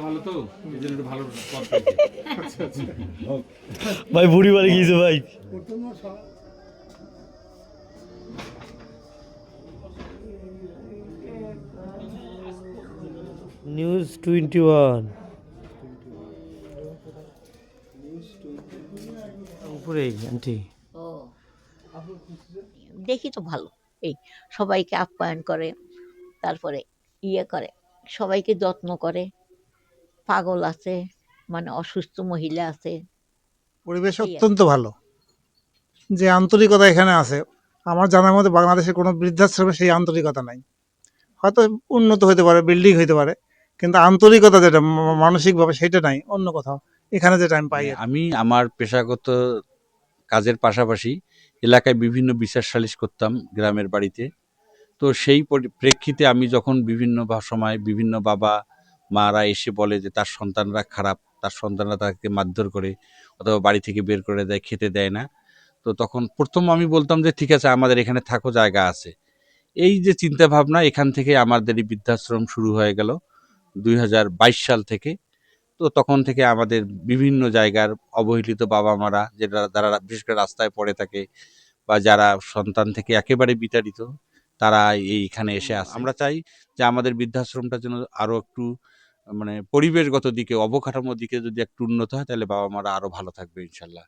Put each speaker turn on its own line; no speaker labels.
ভালো তো এই জন্য একটু ভালো পথ পেয়েছি।
আচ্ছা আচ্ছা
ভাই বুড়ি বাড়ি গিয়েছে ভাই। নিউজ 21 উপরেই আন্টি।
ও দেখি তো ভালো, এই সবাইকে আপ্যায়ন করে, তারপরে ইয়ে করে, সবাইকে যত্ন করে। পাগল আছে, মানে অসুস্থ মহিলা আছে।
পরিবেশ
এই আর
অত্যন্ত ভালো, যে আন্তরিকতা এখানে আছে আমার জানার মধ্যে বাংলাদেশের কোনো বৃদ্ধাশ্রমে সেই আন্তরিকতা নাই। হয়তো উন্নত হতে পারে, বিল্ডিং হতে পারে, কিন্তু আন্তরিকতা যেটা মানসিকভাবে সেটা নাই অন্য কোথাও, এখানে যেটা আমি পাই আর কি।
আমি আমার পেশাগত কাজের পাশাপাশি এলাকায় বিভিন্ন বিচার সালিশ করতাম গ্রামের বাড়িতে। তো সেই প্রেক্ষিতে আমি যখন বিভিন্ন সময় বিভিন্ন বাবা মারা এসে বলে যে তার সন্তানরা খারাপ, তার সন্তানরা তাকে মারধর করে অথবা বাড়ি থেকে বের করে দেয়, খেতে দেয় না। তো তখন প্রথম আমি বলতাম যে ঠিক আছে, আমাদের এখানে থাকো, জায়গা আছে। এই যে চিন্তা ভাবনা, এখান থেকে আমাদের এই বৃদ্ধাশ্রম শুরু হয়ে গেল 2022 সাল থেকে। তো তখন থেকে আমাদের বিভিন্ন জায়গার অবহেলিত বাবা মারা, যেটা যারা বিশেষ করে রাস্তায় পড়ে থাকে বা যারা সন্তান থেকে একেবারে বিতাড়িত, তারা এইখানে এসে আসে। আমরা চাই যে আমাদের বৃদ্ধাশ্রমটা যেন আরো একটু মানে পরিবেশগত দিকে, অবকাঠামোর দিকে যদি একটু উন্নত হয়, তাহলে বাবা মারা আরো ভালো থাকবে ইনশাল্লাহ।